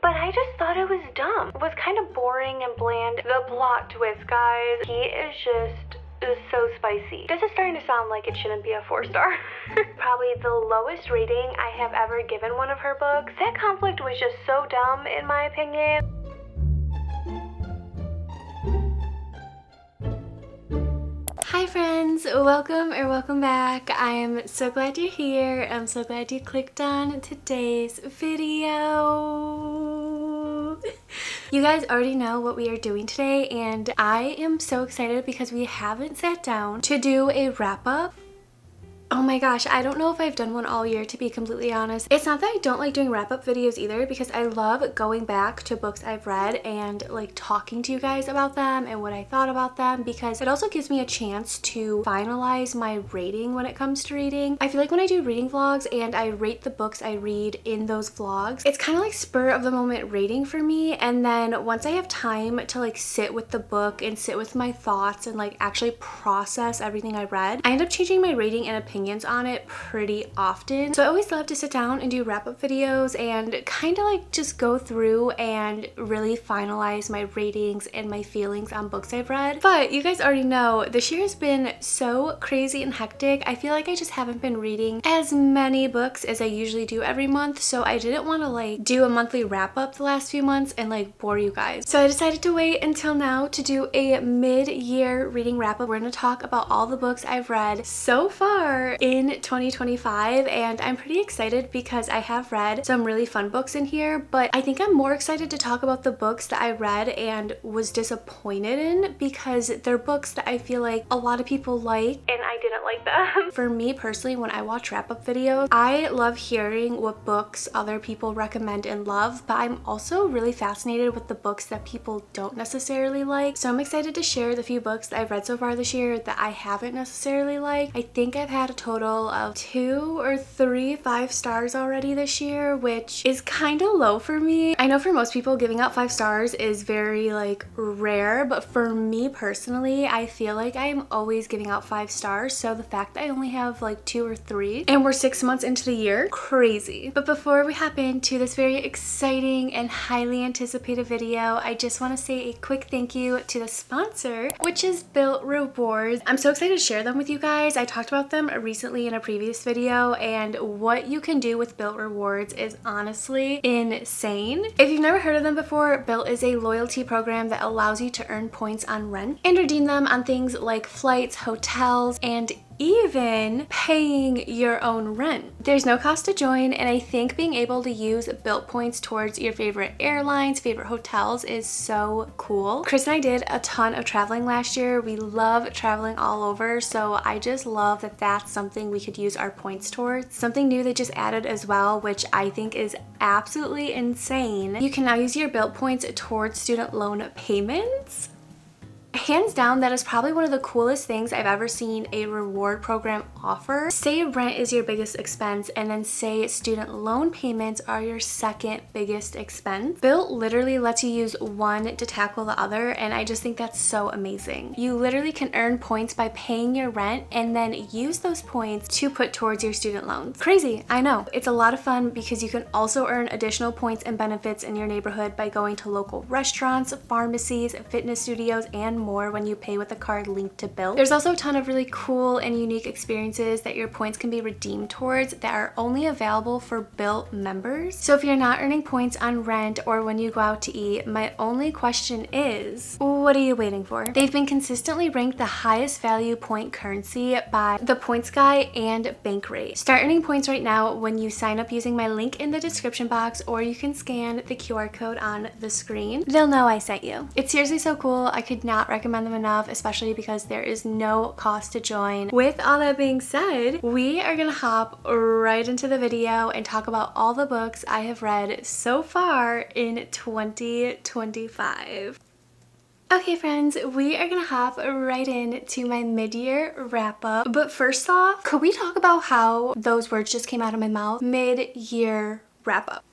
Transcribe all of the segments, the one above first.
but I just thought it was dumb. It was kind of boring and bland. The plot twist, guys, he is just so spicy. This is starting to sound like it shouldn't be a 4-star. Probably the lowest rating I have ever given one of her books. That conflict was just so dumb in my opinion. Hi friends, welcome back. I am so glad you're here. I'm so glad you clicked on today's video. You guys already know what we are doing today, and I am so excited because we haven't sat down to do a wrap-up. Oh my gosh, I don't know if I've done one all year, to be completely honest. It's not that I don't like doing wrap-up videos either, because I love going back to books I've read and like talking to you guys about them and what I thought about them, because it also gives me a chance to finalize my rating when it comes to reading. I feel like when I do reading vlogs and I rate the books I read in those vlogs, it's kind of like spur of the moment rating for me, and then once I have time to like sit with the book and sit with my thoughts and like actually process everything I read, I end up changing my rating and opinions on it pretty often. So I always love to sit down and do wrap-up videos and kind of like just go through and really finalize my ratings and my feelings on books I've read. But you guys already know this year has been so crazy and hectic. I feel like I just haven't been reading as many books as I usually do every month, so I didn't want to like do a monthly wrap-up the last few months and like bore you guys. So I decided to wait until now to do a mid-year reading wrap-up. We're going to talk about all the books I've read so far in 2025, and I'm pretty excited because I have read some really fun books in here, but I think I'm more excited to talk about the books that I read and was disappointed in, because they're books that I feel like a lot of people like and I didn't like them. For me personally, when I watch wrap-up videos, I love hearing what books other people recommend and love, but I'm also really fascinated with the books that people don't necessarily like. So I'm excited to share the few books that I've read so far this year that I haven't necessarily liked. I think I've had a total of 2 or 3 5-stars already this year, which is kind of low for me. I know for most people giving out 5 stars is very like rare, but for me personally, I feel like I'm always giving out 5 stars. So the fact that I only have like 2 or 3 and we're 6 months into the year, crazy. But before we hop into this very exciting and highly anticipated video, I just want to say a quick thank you to the sponsor, which is Built Rewards. I'm so excited to share them with you guys. I talked about them recently in a previous video, and what you can do with Built Rewards is honestly insane. If you've never heard of them before, Built is a loyalty program that allows you to earn points on rent and redeem them on things like flights, hotels, and even paying your own rent. There's no cost to join, and I think being able to use Built points towards your favorite airlines, favorite hotels is so cool. Chris and I did a ton of traveling last year. We love traveling all over, so I just love that that's something we could use our points towards. Something new they just added as well, which I think is absolutely insane. You can now use your Built points towards student loan payments. Hands down, that is probably one of the coolest things I've ever seen a reward program offer. Say rent is your biggest expense, and then say student loan payments are your second biggest expense. Built literally lets you use one to tackle the other, and I just think that's so amazing. You literally can earn points by paying your rent and then use those points to put towards your student loans. Crazy, I know. It's a lot of fun because you can also earn additional points and benefits in your neighborhood by going to local restaurants, pharmacies, fitness studios, and more when you pay with a card linked to Built. There's also a ton of really cool and unique experiences that your points can be redeemed towards that are only available for Built members. So if you're not earning points on rent or when you go out to eat, my only question is, what are you waiting for? They've been consistently ranked the highest value point currency by the Points Guy and Bankrate. Start earning points right now when you sign up using my link in the description box, or you can scan the QR code on the screen. They'll know I sent you. It's seriously so cool. I could not recommend them enough, especially because there is no cost to join. With all that being said, we are gonna hop right into the video and talk about all the books I have read so far in 2025. Okay friends, we are gonna hop right into my mid-year wrap-up. But first off, could we talk about how those words just came out of my mouth? Mid-year wrap-up.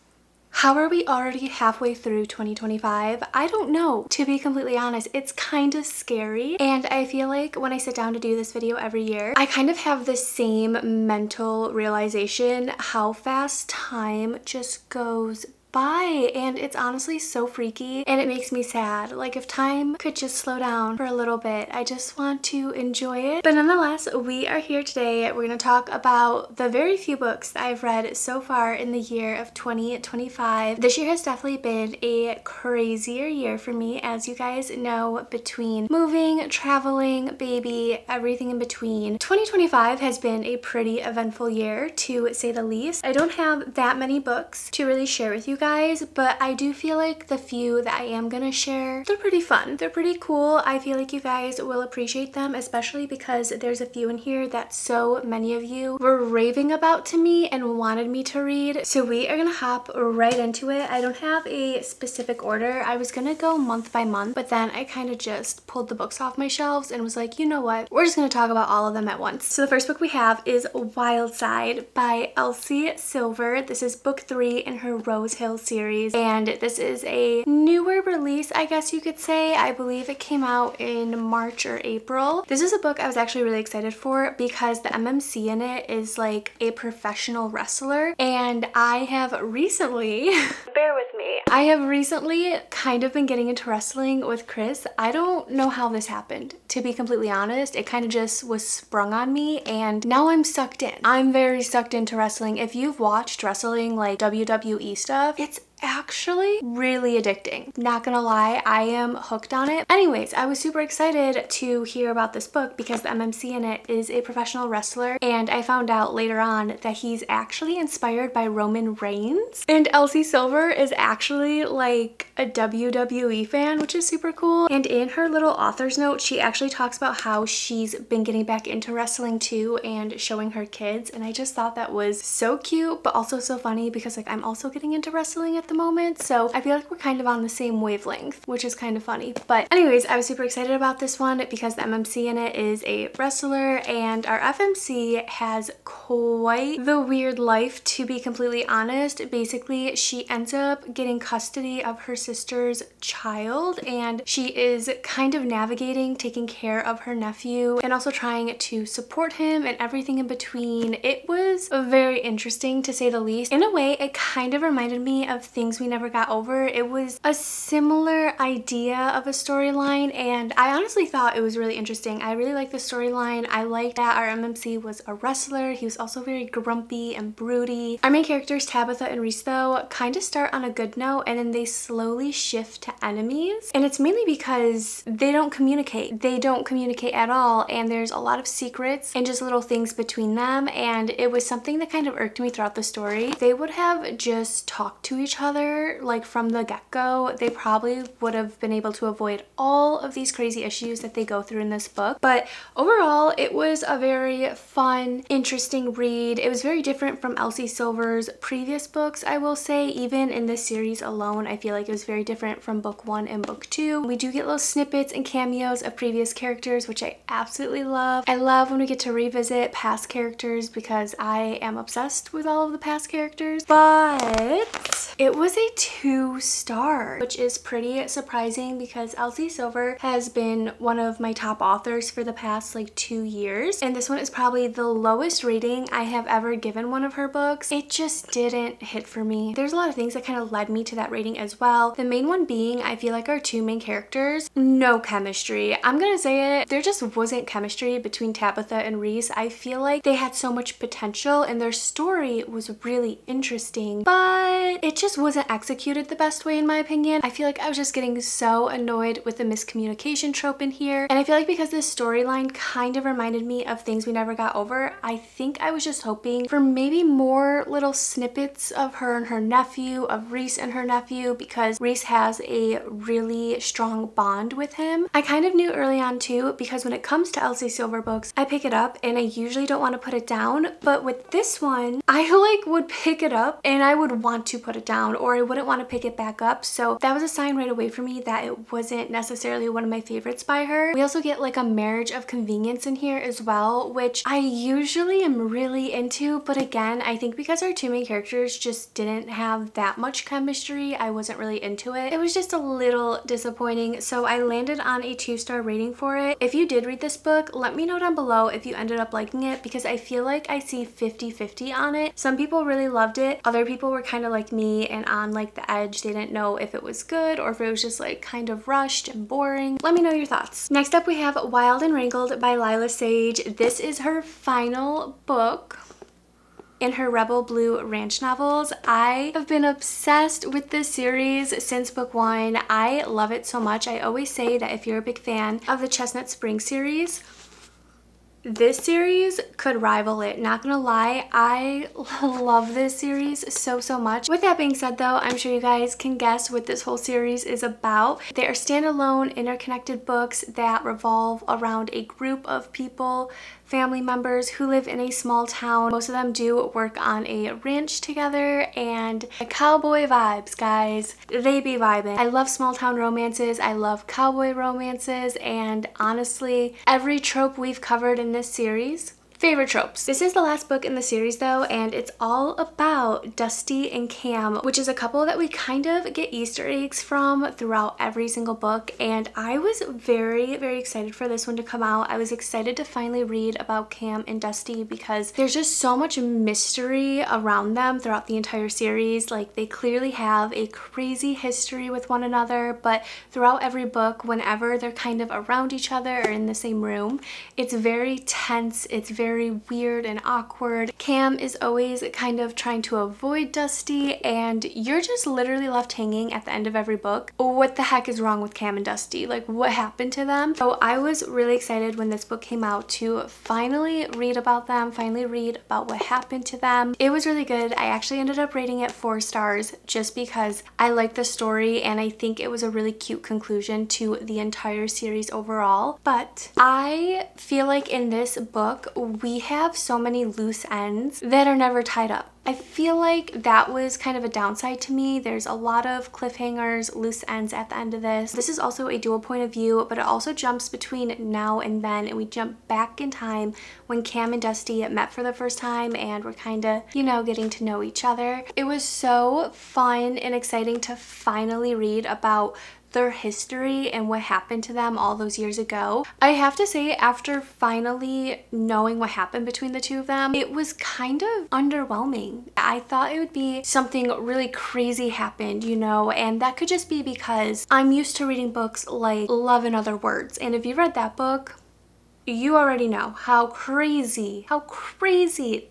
How are we already halfway through 2025? I don't know, to be completely honest. It's kind of scary, and I feel like when I sit down to do this video every year, I kind of have the same mental realization how fast time just goes by, and it's honestly so freaky and it makes me sad. Like, if time could just slow down for a little bit, I just want to enjoy it. But nonetheless, we are here today. We're going to talk about the very few books that I've read so far in the year of 2025. This year has definitely been a crazier year for me, as you guys know, between moving, traveling, baby, everything in between. 2025 has been a pretty eventful year, to say the least. I don't have that many books to really share with you guys, but I do feel like the few that I am gonna share, they're pretty fun. They're pretty cool. I feel like you guys will appreciate them, especially because there's a few in here that so many of you were raving about to me and wanted me to read. So we are gonna hop right into it. I don't have a specific order. I was gonna go month by month, but then I kind of just pulled the books off my shelves and was like, you know what? We're just gonna talk about all of them at once. So the first book we have is Wild Side by Elsie Silver. This is book 3 in her Rose Hill series, and this is a newer release, I guess you could say. I believe it came out in March or April. This is a book I was actually really excited for because the MMC in it is like a professional wrestler, and I have recently bear with me, I have recently kind of been getting into wrestling with Chris. I don't know how this happened, to be completely honest. It kind of just was sprung on me, and now I'm sucked in. I'm very sucked into wrestling. If you've watched wrestling, like WWE stuff, it's actually really addicting. Not gonna lie, I am hooked on it. Anyways, I was super excited to hear about this book because the MMC in it is a professional wrestler, and I found out later on that he's actually inspired by Roman Reigns, and Elsie Silver is actually like a WWE fan, which is super cool. And in her little author's note, she actually talks about how she's been getting back into wrestling too and showing her kids, and I just thought that was so cute, but also so funny because like I'm also getting into wrestling at the moment, so I feel like we're kind of on the same wavelength, which is kind of funny. But anyways, I was super excited about this one because the MMC in it is a wrestler, and our FMC has quite the weird life, to be completely honest. Basically, she ends up getting custody of her sister's child, and she is kind of navigating taking care of her nephew and also trying to support him and everything in between. It was very interesting, to say the least. In a way, it kind of reminded me of Things We Never Got Over. It was a similar idea of a storyline, and I honestly thought it was really interesting. I really liked the storyline. I liked that our MMC was a wrestler. He was also very grumpy and broody. Our main characters, Tabitha and Reese, though, kind of start on a good note, and then they slowly shift to enemies, and it's mainly because they don't communicate. They don't communicate at all, and there's a lot of secrets and just little things between them, and it was something that kind of irked me throughout the story. They would have just talked to each other like from the get-go, they probably would have been able to avoid all of these crazy issues that they go through in this book. But overall, it was a very fun, interesting read. It was very different from Elsie Silver's previous books, I will say. Even in this series alone, I feel like it was very different from book 1 and book 2. We do get little snippets and cameos of previous characters, which I absolutely love. I love when we get to revisit past characters because I am obsessed with all of the past characters. But it was a 2-star, which is pretty surprising because Elsie Silver has been one of my top authors for the past like 2 years, and this one is probably the lowest rating I have ever given one of her books. It just didn't hit for me. There's a lot of things that kind of led me to that rating as well. The main one being, I feel like our 2 main characters, no chemistry. I'm gonna say it, there just wasn't chemistry between Tabitha and Reese. I feel like they had so much potential and their story was really interesting, but it just wasn't executed the best way in my opinion. I feel like I was just getting so annoyed with the miscommunication trope in here, and I feel like because this storyline kind of reminded me of Things We Never Got Over, I think I was just hoping for maybe more little snippets of her and her nephew, of Reese and her nephew, because Reese has a really strong bond with him. I kind of knew early on too, because when it comes to Elsie Silver books, I pick it up and I usually don't want to put it down, but with this one, I like would pick it up and I would want to put it down, or I wouldn't want to pick it back up. So that was a sign right away for me that it wasn't necessarily one of my favorites by her. We also get like a marriage of convenience in here as well, which I usually am really into, but again, I think because our 2 main characters just didn't have that much chemistry, I wasn't really into it. It was just a little disappointing, so I landed on a 2-star rating for it. If you did read this book, let me know down below if you ended up liking it, because I feel like I see 50-50 on it. Some people really loved it, other people were kind of like me and everyone on like the edge. They didn't know if it was good or if it was just like kind of rushed and boring. Let me know your thoughts. Next up we have Wild and Wrangled by Lila Sage. This is her final book in her Rebel Blue Ranch novels. I have been obsessed with this series since book 1. I love it so much. I always say that if you're a big fan of the Chestnut Spring series, this series could rival it. Not gonna lie, I love this series so much. With that being said though, I'm sure you guys can guess what this whole series is about. They are standalone, interconnected books that revolve around a group of people, family members who live in a small town. Most of them do work on a ranch together, and cowboy vibes, guys. They be vibing. I love small town romances. I love cowboy romances, and honestly, every trope we've covered in this series, favorite tropes. This is the last book in the series though, and it's all about Dusty and Cam, which is a couple that we kind of get Easter eggs from throughout every single book, and I was very excited for this one to come out. I was excited to finally read about Cam and Dusty because there's just so much mystery around them throughout the entire series. Like, they clearly have a crazy history with one another, but throughout every book, whenever they're kind of around each other or in the same room, it's very tense. It's very weird and awkward. Cam is always kind of trying to avoid Dusty, and you're just literally left hanging at the end of every book. What the heck is wrong with Cam and Dusty? Like, what happened to them? So I was really excited when this book came out to finally read about them, finally read about what happened to them. It was really good. I actually ended up rating it 4 stars just because I like the story and I think it was a really cute conclusion to the entire series overall. But I feel like in this book, we have so many loose ends that are never tied up. I feel like that was kind of a downside to me. There's a lot of cliffhangers, loose ends at the end of this. This is also a dual point of view, but it also jumps between now and then, and we jump back in time when Cam and Dusty met for the first time and we're kind of, you know, getting to know each other. It was so fun and exciting to finally read about their history and what happened to them all those years ago. I have to say, after finally knowing what happened between the two of them, it was kind of underwhelming. I thought it would be something really crazy happened, you know, and that could just be because I'm used to reading books like Love in Other Words, and if you read that book, you already know how crazy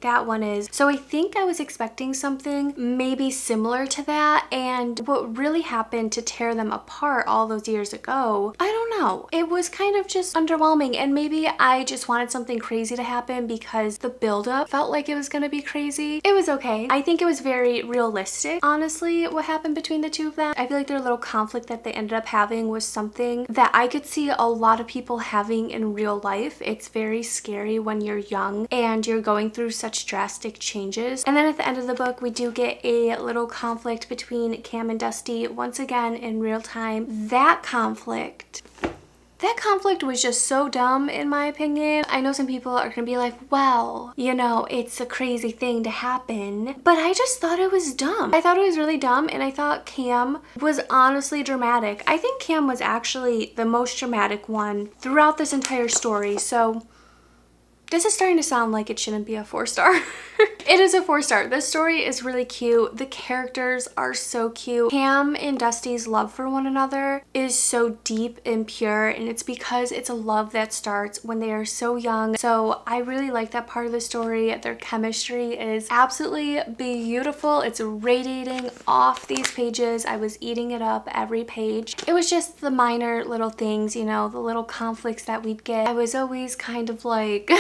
that one is. So I think I was expecting something maybe similar to that, and what really happened to tear them apart all those years ago, I don't know. It was kind of just underwhelming, and maybe I just wanted something crazy to happen because the buildup felt like it was gonna be crazy. It was okay. I think it was very realistic, honestly, what happened between the two of them. I feel like their little conflict that they ended up having was something that I could see a lot of people having in real life. It's very scary when you're young and you're going through such drastic changes. And then at the end of the book, we do get a little conflict between Cam and Dusty once again in real time. That conflict was just so dumb in my opinion. I know some people are gonna be like, well, you know, it's a crazy thing to happen, but I just thought it was dumb. I thought it was really dumb, and I thought Cam was honestly dramatic. I think Cam was actually the most dramatic one throughout this entire story, so this is starting to sound like it shouldn't be a 4-star. It is a 4-star. This story is really cute. The characters are so cute. Cam and Dusty's love for one another is so deep and pure, and it's because it's a love that starts when they are so young. So I really like that part of the story. Their chemistry is absolutely beautiful. It's radiating off these pages. I was eating it up every page. It was just the minor little things, you know, the little conflicts that we'd get. I was always kind of like,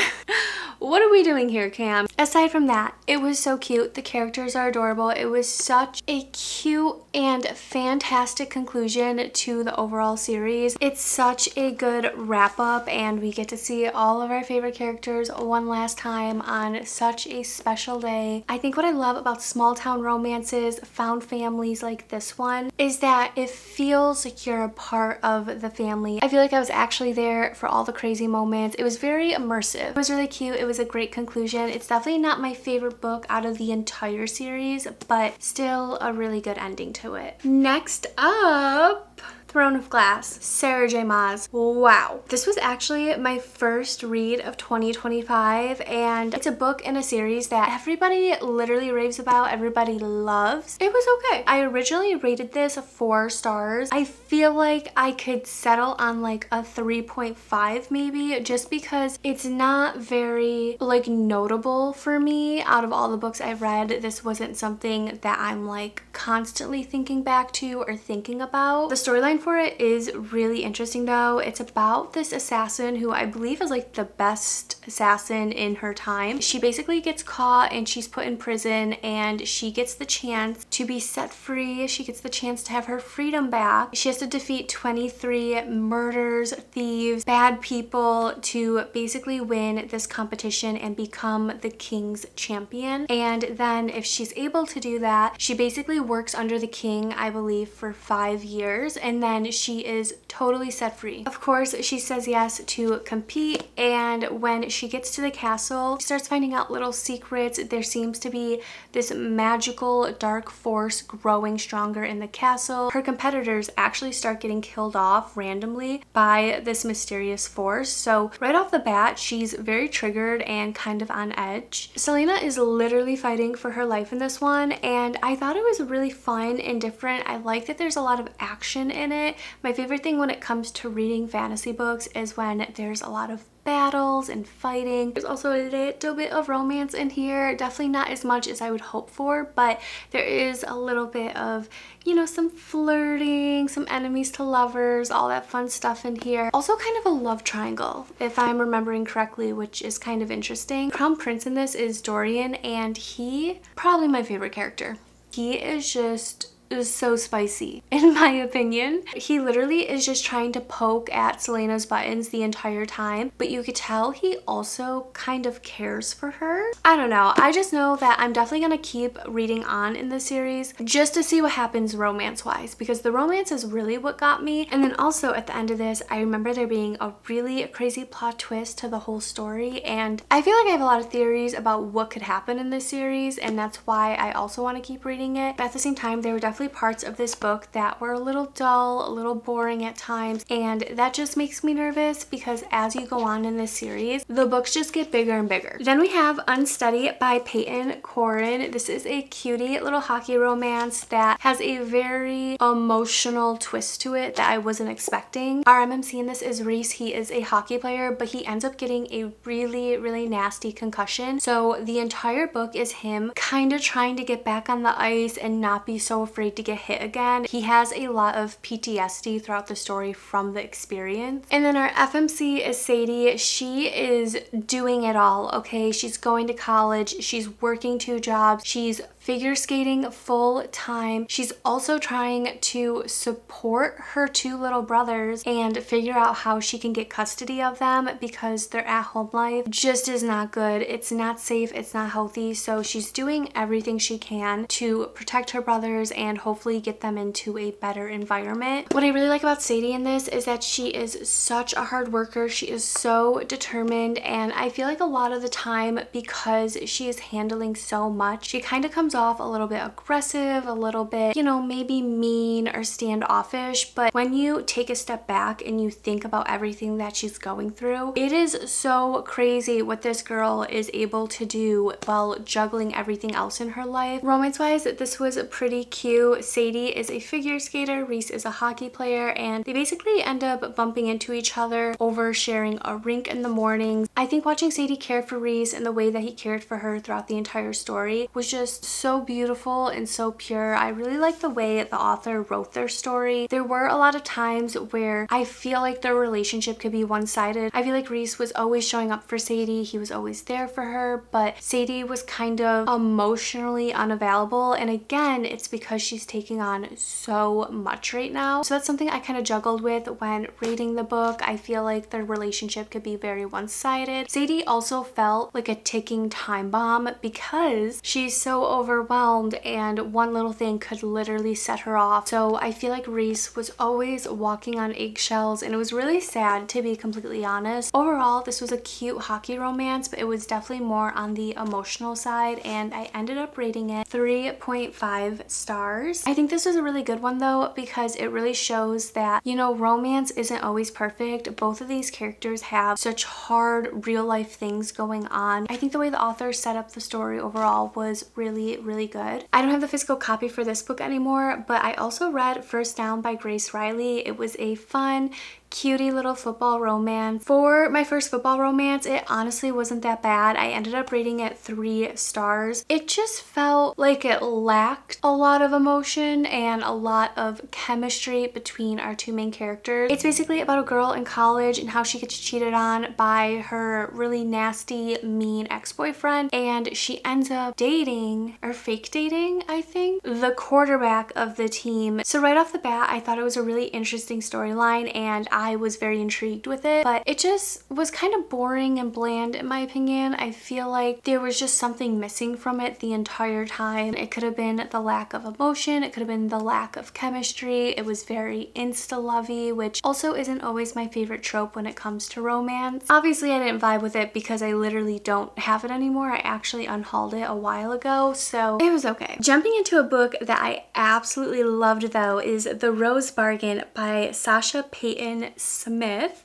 what are we doing here, Cam? Aside from that, it was so cute. The characters are adorable. It was such a cute and fantastic conclusion to the overall series. It's such a good wrap up, and we get to see all of our favorite characters one last time on such a special day. I think what I love about small town romances, found families like this one, is that it feels like you're a part of the family. I feel like I was actually there for all the crazy moments. It was very immersive. It was really cute. It was a great conclusion. It's definitely not my favorite book out of the entire series, but still a really good ending to it. Next up, Throne of Glass, Sarah J. Maas. Wow. This was actually my first read of 2025, and it's a book in a series that everybody literally raves about, everybody loves. It was okay. I originally rated this 4 stars. I feel like I could settle on like a 3.5 maybe, just because it's not very like notable for me. Out of all the books I've read, this wasn't something that I'm like constantly thinking back to or thinking about. The storyline for it is really interesting though. It's about this assassin who I believe is like the best assassin in her time. She basically gets caught and she's put in prison, and she gets the chance to be set free. She gets the chance to have her freedom back. She has to defeat 23 murders, thieves, bad people to basically win this competition and become the king's champion. And then if she's able to do that, she basically works under the king, I believe, for 5 years, and then she is totally set free. Of course, she says yes to compete, and when she gets to the castle, she starts finding out little secrets. There seems to be this magical dark force growing stronger in the castle. Her competitors actually start getting killed off randomly by this mysterious force. So right off the bat, she's very triggered and kind of on edge. Selena is literally fighting for her life in this one, and I thought it was really fun and different. I like that there's a lot of action in it. My favorite thing when it comes to reading fantasy books is when there's a lot of battles and fighting. There's also a little bit of romance in here, definitely not as much as I would hope for, but there is a little bit of, you know, some flirting, some enemies to lovers, all that fun stuff in here. Also kind of a love triangle, if I'm remembering correctly, which is kind of interesting. Crown Prince in this is Dorian, and he probably my favorite character. He is just so spicy in my opinion. He literally is just trying to poke at Selena's buttons the entire time, but you could tell he also kind of cares for her. I don't know. I just know that I'm definitely gonna keep reading on in this series just to see what happens romance wise, because the romance is really what got me. And then also at the end of this, I remember there being a really crazy plot twist to the whole story, and I feel like I have a lot of theories about what could happen in this series, and that's why I also want to keep reading it. But at the same time, there were definitely parts of this book that were a little dull, a little boring at times, and that just makes me nervous because as you go on in this series, the books just get bigger and bigger. Then we have Unsteady by Peyton Corin. This is a cutie little hockey romance that has a very emotional twist to it that I wasn't expecting. Our MMC in this is Reese. He is a hockey player, but he ends up getting a really nasty concussion. So the entire book is him kind of trying to get back on the ice and not be so afraid to get hit again. He has a lot of PTSD throughout the story from the experience. And then our FMC is Sadie. She is doing it all, okay? She's going to college, she's working 2 jobs, she's figure skating full time. She's also trying to support her 2 little brothers and figure out how she can get custody of them because their at-home life just is not good. It's not safe, it's not healthy. So she's doing everything she can to protect her brothers and hopefully get them into a better environment. What I really like about Sadie in this is that she is such a hard worker. She is so determined, and I feel like a lot of the time, because she is handling so much, she kind of comes off a little bit aggressive, a little bit, you know, maybe mean or standoffish. But when you take a step back and you think about everything that she's going through, it is so crazy what this girl is able to do while juggling everything else in her life. Romance wise, this was pretty cute. Sadie is a figure skater, Reese is a hockey player, and they basically end up bumping into each other over sharing a rink in the mornings. I think watching Sadie care for Reese and the way that he cared for her throughout the entire story was just so beautiful and so pure. I really like the way the author wrote their story. There were a lot of times where I feel like their relationship could be one-sided. I feel like Reese was always showing up for Sadie, he was always there for her, but Sadie was kind of emotionally unavailable, and again, it's because she's taking on so much right now. So that's something I kind of juggled with when reading the book. I feel like their relationship could be very one-sided. Sadie also felt like a ticking time bomb because she's so over overwhelmed and one little thing could literally set her off. So I feel like Reese was always walking on eggshells, and it was really sad, to be completely honest. Overall, this was a cute hockey romance, but it was definitely more on the emotional side, and I ended up rating it 3.5 stars. I think this was a really good one though, because it really shows that, you know, romance isn't always perfect. Both of these characters have such hard real life things going on. I think the way the author set up the story overall was really, really good. I don't have the physical copy for this book anymore, but I also read First Down by Grace Riley. It was a fun, cutie little football romance. For my first football romance, it honestly wasn't that bad. I ended up rating it 3 stars. It just felt like it lacked a lot of emotion and a lot of chemistry between our two main characters. It's basically about a girl in college and how she gets cheated on by her really nasty, mean ex-boyfriend, and she ends up dating, or fake dating, I think, the quarterback of the team. So right off the bat, I thought it was a really interesting storyline, and I was very intrigued with it, but it just was kind of boring and bland in my opinion. I feel like there was just something missing from it the entire time. It could have been the lack of emotion, it could have been the lack of chemistry. It was very insta-lovey, which also isn't always my favorite trope when it comes to romance. Obviously, I didn't vibe with it because I literally don't have it anymore. I actually unhauled it a while ago, so it was okay. Jumping into a book that I absolutely loved though is The Rose Bargain by Sasha Payton Smith.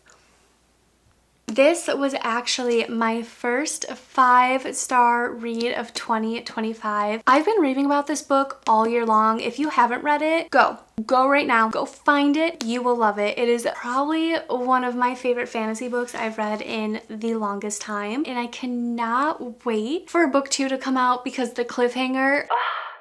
This was actually my first 5-star read of 2025. I've been raving about this book all year long. If you haven't read it, go right now. Go find it. You will love it. It is probably one of my favorite fantasy books I've read in the longest time, and I cannot wait for book 2 to come out because the cliffhanger...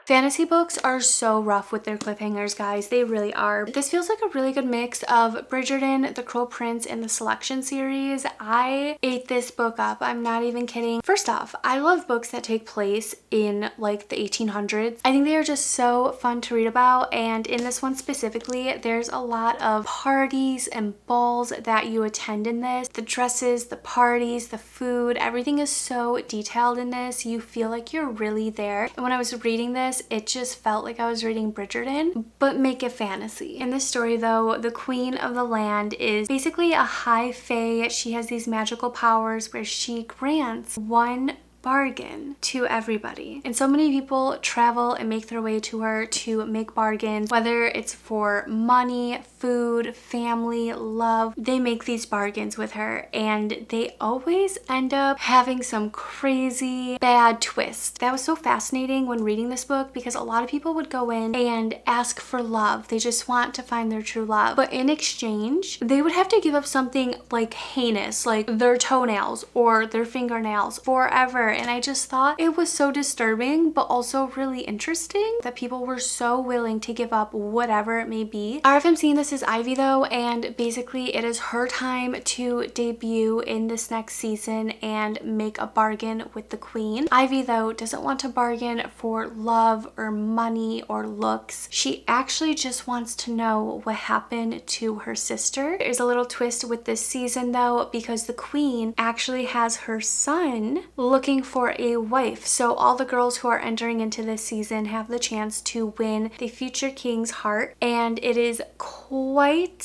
Fantasy books are so rough with their cliffhangers, guys. They really are. This feels like a really good mix of Bridgerton, The Cruel Prince, and the Selection series. I ate this book up. I'm not even kidding. First off, I love books that take place in like the 1800s. I think they are just so fun to read about, and in this one specifically, there's a lot of parties and balls that you attend in this. The dresses, the parties, the food, everything is so detailed in this. You feel like you're really there. And when I was reading this, it just felt like I was reading Bridgerton, but make it fantasy. In this story though, the queen of the land is basically a high fae. She has these magical powers where she grants one bargain to everybody, and so many people travel and make their way to her to make bargains, whether it's for money, food, family, love. They make these bargains with her, and they always end up having some crazy bad twist. That was so fascinating when reading this book, because a lot of people would go in and ask for love. They just want to find their true love, but in exchange they would have to give up something like heinous, like their toenails or their fingernails forever. And I just thought it was so disturbing, but also really interesting that people were so willing to give up whatever it may be. Our FMC in this is Ivy though, and basically it is her time to debut in this next season and make a bargain with the queen. Ivy though doesn't want to bargain for love or money or looks. She actually just wants to know what happened to her sister. There's a little twist with this season though, because the queen actually has her son looking for a wife. So all the girls who are entering into this season have the chance to win the future king's heart, and it is quite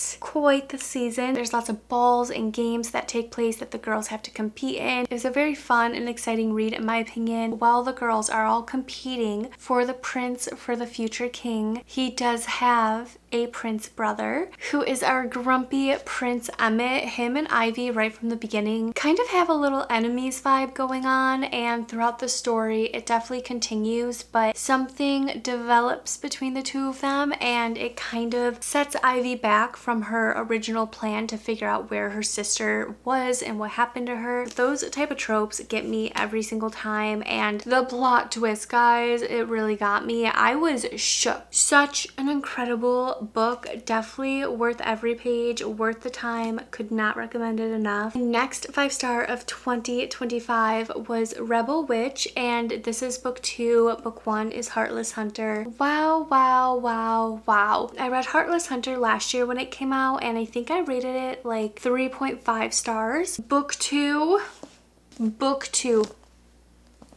the season. There's lots of balls and games that take place that the girls have to compete in. It was a very fun and exciting read in my opinion. While the girls are all competing for the prince, for the future king, he does have a prince brother who is our grumpy Prince Emmett. Him and Ivy right from the beginning kind of have a little enemies vibe going on, and throughout the story it definitely continues, but something develops between the two of them and it kind of sets Ivy back from her original plan to figure out where her sister was and what happened to her. Those type of tropes get me every single time, and the plot twist, guys, it really got me. I was shook. Such an incredible book, definitely worth every page, worth the time, could not recommend it enough. Next 5-star of 2025 was Rebel Witch, and this is book 2. Book 1 is Heartless Hunter. Wow. I read Heartless Hunter last year when it came out, and I think I rated it like 3.5 stars. Book 2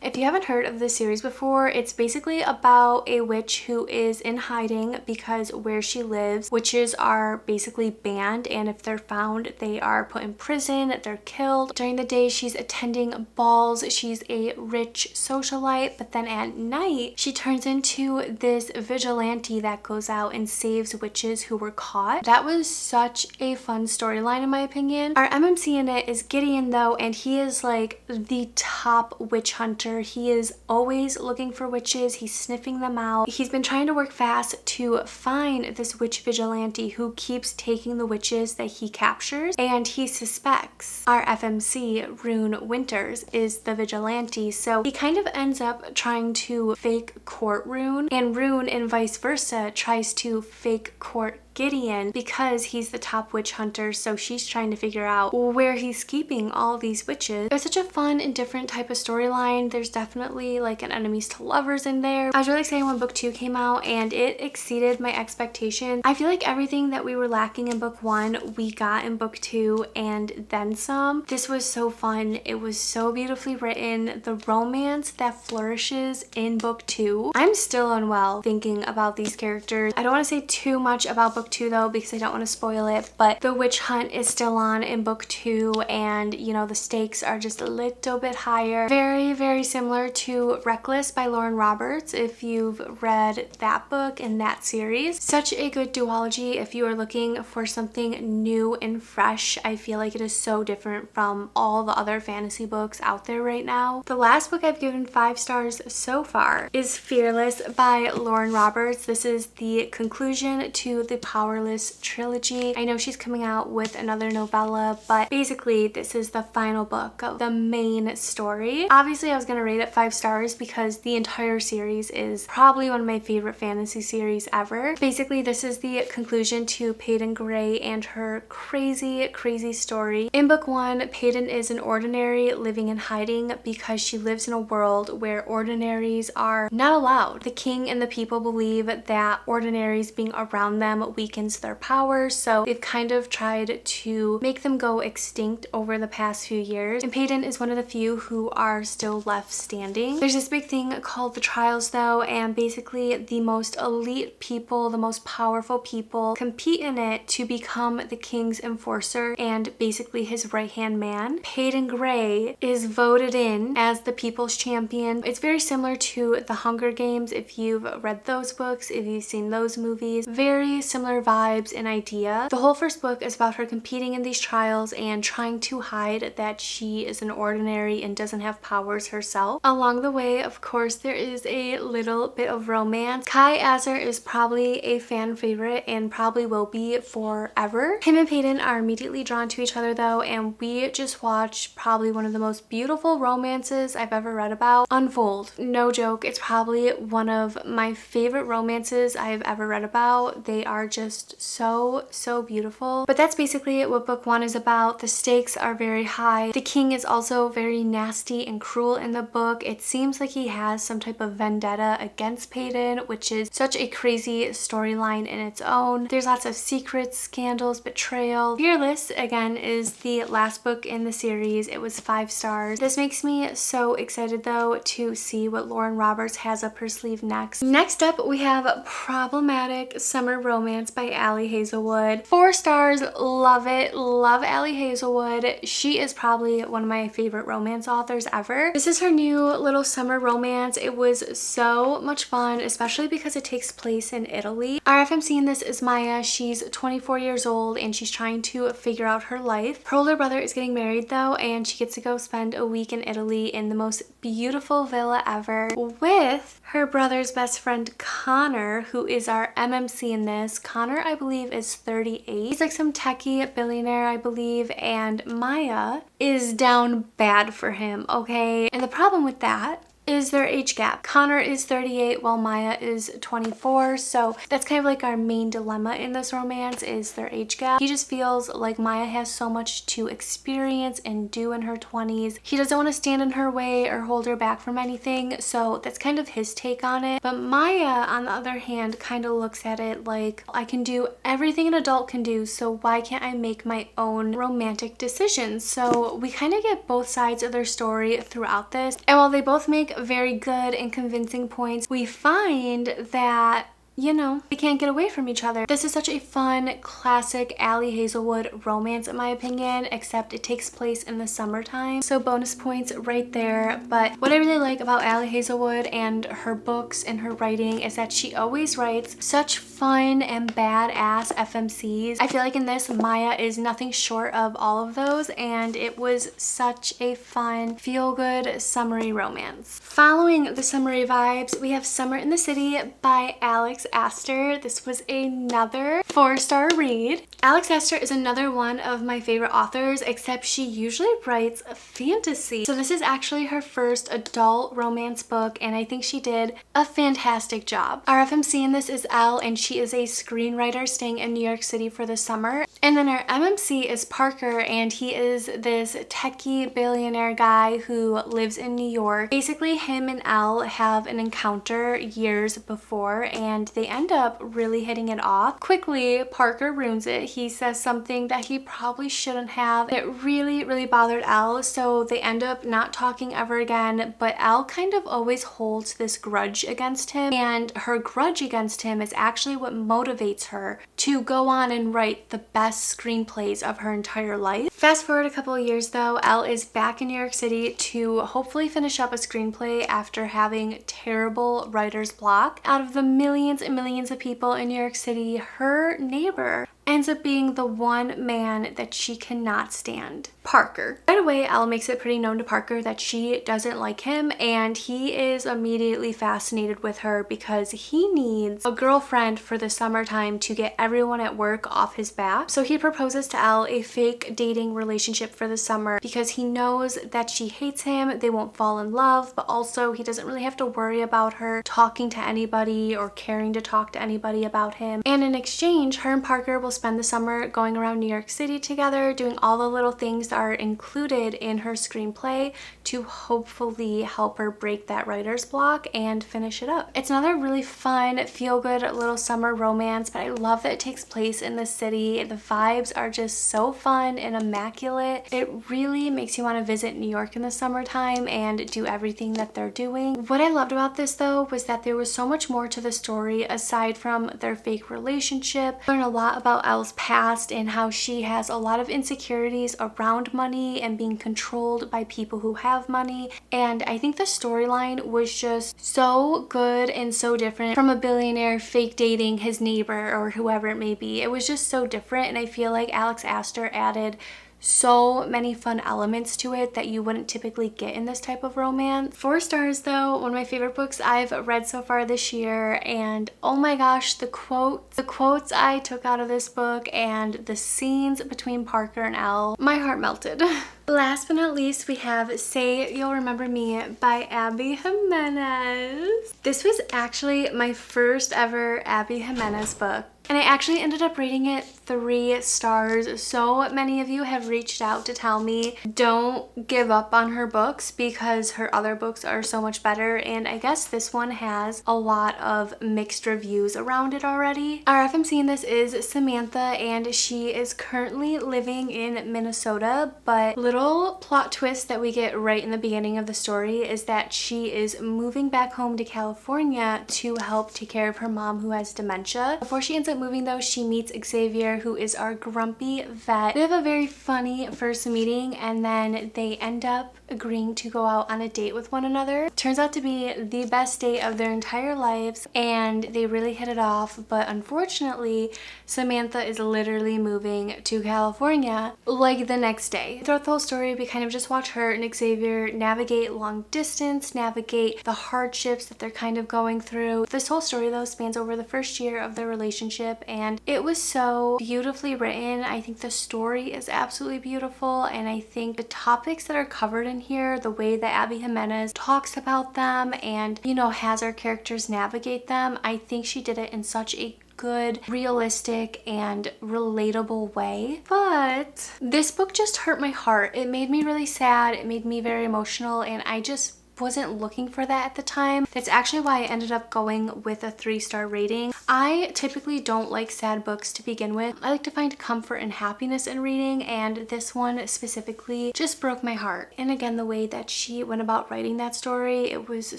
If you haven't heard of this series before, it's basically about a witch who is in hiding because where she lives, witches are basically banned, and if they're found, they are put in prison, they're killed. During the day, she's attending balls, she's a rich socialite, but then at night, she turns into this vigilante that goes out and saves witches who were caught. That was such a fun storyline in my opinion. Our MMC in it is Gideon though, and he is like the top witch hunter. He is always looking for witches. He's sniffing them out. He's been trying to work fast to find this witch vigilante who keeps taking the witches that he captures, and he suspects our FMC, Rune Winters, is the vigilante. So he kind of ends up trying to fake court Rune, and Rune and vice versa tries to fake court Gideon because he's the top witch hunter, so she's trying to figure out where he's keeping all these witches. It was such a fun and different type of storyline. There's definitely like an enemies to lovers in there. I was really excited when book 2 came out and it exceeded my expectations. I feel like everything that we were lacking in book 1 we got in book 2 and then some. This was so fun. It was so beautifully written. The romance that flourishes in book 2. I'm still unwell thinking about these characters. I don't want to say too much about book 2 though because I don't want to spoil it, but the witch hunt is still on in book 2 and you know the stakes are just a little bit higher. Very similar to Reckless by Lauren Roberts if you've read that book and that series. Such a good duology if you are looking for something new and fresh. I feel like it is so different from all the other fantasy books out there right now. The last book I've given 5 stars so far is Fearless by Lauren Roberts. This is the conclusion to the Powerless trilogy. I know she's coming out with another novella, but basically this is the final book of the main story. Obviously I was going to rate it 5 stars because the entire series is probably one of my favorite fantasy series ever. Basically this is the conclusion to Peyton Gray and her crazy story. In book 1, Peyton is an ordinary living in hiding because she lives in a world where ordinaries are not allowed. The king and the people believe that ordinaries being around them weakens their power, so they've kind of tried to make them go extinct over the past few years, and Peyton is one of the few who are still left standing. There's this big thing called the trials though, and basically the most elite people, the most powerful people compete in it to become the king's enforcer and basically his right-hand man. Peyton Gray is voted in as the people's champion. It's very similar to The Hunger Games if you've read those books, if you've seen those movies. Very similar vibes and idea. The whole first book is about her competing in these trials and trying to hide that she is an ordinary and doesn't have powers herself. Along the way, of course, there is a little bit of romance. Kai Azar is probably a fan favorite and probably will be forever. Him and Peyton are immediately drawn to each other though, and we just watched probably one of the most beautiful romances I've ever read about unfold. No joke, it's probably one of my favorite romances I've ever read about. They are just so beautiful. But that's basically what book 1 is about. The stakes are very high. The king is also very nasty and cruel in the book. It seems like he has some type of vendetta against Peyton, which is such a crazy storyline in its own. There's lots of secrets, scandals, betrayal. Fearless, again, is the last book in the series. It was 5 stars. This makes me so excited though to see what Lauren Roberts has up her sleeve next. Next up, we have Problematic Summer Romance by Ali Hazelwood. 4 stars, love it, love Ali Hazelwood. She is probably one of my favorite romance authors ever. This is her new little summer romance. It was so much fun, especially because it takes place in Italy. Our FMC in this is Maya. She's 24 years old and she's trying to figure out her life. Her older brother is getting married though, and she gets to go spend a week in Italy in the most beautiful villa ever with her brother's best friend Connor, who is our MMC in this. Connor, I believe, is 38. He's like some techie billionaire, I believe, and Maya is down bad for him, okay? And the problem with that is their age gap. Connor is 38 while Maya is 24, so that's kind of like our main dilemma in this romance is their age gap. He just feels like Maya has so much to experience and do in her 20s. He doesn't want to stand in her way or hold her back from anything, so that's kind of his take on it. But Maya, on the other hand, kind of looks at it like, I can do everything an adult can do, so why can't I make my own romantic decisions? So we kind of get both sides of their story throughout this, and while they both make very good and convincing points, we find that, you know, they can't get away from each other. This is such a fun, classic Ali Hazelwood romance in my opinion, except it takes place in the summertime. So bonus points right there. But what I really like about Ali Hazelwood and her books and her writing is that she always writes such fun and badass FMCs. I feel like in this, Maya is nothing short of all of those, and it was such a fun, feel-good, summery romance. Following the summery vibes, we have Summer in the City by Alex Astor. This was another 4-star read. Alex Astor is another one of my favorite authors, except she usually writes fantasy. So this is actually her first adult romance book, and I think she did a fantastic job. Our FMC in this is Elle, and she is a screenwriter staying in New York City for the summer. And then our MMC is Parker, and he is this techie billionaire guy who lives in New York. Basically, him and Elle have an encounter years before, and they end up really hitting it off. Quickly, Parker ruins it. He says something that he probably shouldn't have. It really bothered Elle, so they end up not talking ever again, but Elle kind of always holds this grudge against him, and her grudge against him is actually what motivates her to go on and write the best screenplays of her entire life. Fast forward a couple of years though, Elle is back in New York City to hopefully finish up a screenplay after having terrible writer's block. Out of the millions and millions of people in New York City, her neighbor ends up being the one man that she cannot stand, Parker. Right away, Elle makes it pretty known to Parker that she doesn't like him, and he is immediately fascinated with her because he needs a girlfriend for the summertime to get everyone at work off his back. So he proposes to Elle a fake dating relationship for the summer because he knows that she hates him, they won't fall in love, but also he doesn't really have to worry about her talking to anybody or caring to talk to anybody about him. And in exchange, her and Parker will spend the summer going around New York City together, doing all the little things that are included in her screenplay to hopefully help her break that writer's block and finish it up. It's another really fun, feel-good little summer romance, but I love that it takes place in the city. The vibes are just so fun and immaculate. It really makes you want to visit New York in the summertime and do everything that they're doing. What I loved about this though was that there was so much more to the story aside from their fake relationship. Learn a lot about Elle's past and how she has a lot of insecurities around money and being controlled by people who have money. And I think the storyline was just so good and so different from a billionaire fake dating his neighbor or whoever it may be. It was just so different, and I feel like Alex Astor added so many fun elements to it that you wouldn't typically get in this type of romance. 4 stars though, one of my favorite books I've read so far this year, and oh my gosh, the quotes I took out of this book and the scenes between Parker and Elle, my heart melted. Last but not least, we have Say You'll Remember Me by Abby Jimenez. This was actually my first ever Abby Jimenez book, and I actually ended up rating it 3 stars. So many of you have reached out to tell me don't give up on her books because her other books are so much better, and I guess this one has a lot of mixed reviews around it already. Our FMC in this is Samantha, and she is currently living in Minnesota, but little plot twist that we get right in the beginning of the story is that she is moving back home to California to help take care of her mom who has dementia. Before she ends up moving though, she meets Xavier, who is our grumpy vet. They have a very funny first meeting, and then they end up agreeing to go out on a date with one another. Turns out to be the best date of their entire lives, and they really hit it off, but unfortunately Samantha is literally moving to California like the next day. Throughout the whole story, we kind of just watch her and Xavier navigate long distance, navigate the hardships that they're kind of going through. This whole story though spans over the first year of their relationship, relationship, and it was so beautifully written. I think the story is absolutely beautiful, and I think the topics that are covered in here, the way that Abby Jimenez talks about them and, you know, has our characters navigate them, I think she did it in such a good, realistic, and relatable way. But this book just hurt my heart. It made me really sad. It made me very emotional, and I just wasn't looking for that at the time. That's actually why I ended up going with a 3-star rating. I typically don't like sad books to begin with. I like to find comfort and happiness in reading, and this one specifically just broke my heart. And again, the way that she went about writing that story, it was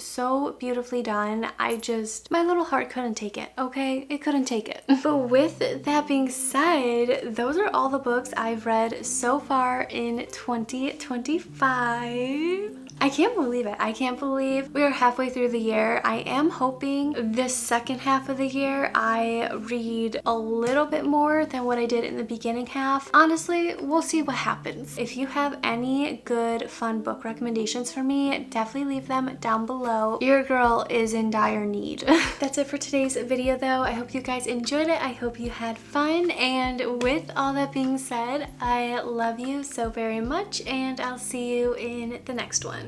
so beautifully done. My little heart couldn't take it, okay? It couldn't take it. But with that being said, those are all the books I've read so far in 2025. I can't believe it. I can't believe we are halfway through the year. I am hoping this second half of the year I read a little bit more than what I did in the beginning half. Honestly, we'll see what happens. If you have any good, fun book recommendations for me, definitely leave them down below. Your girl is in dire need. That's it for today's video though. I hope you guys enjoyed it. I hope you had fun. And with all that being said, I love you so very much, and I'll see you in the next one.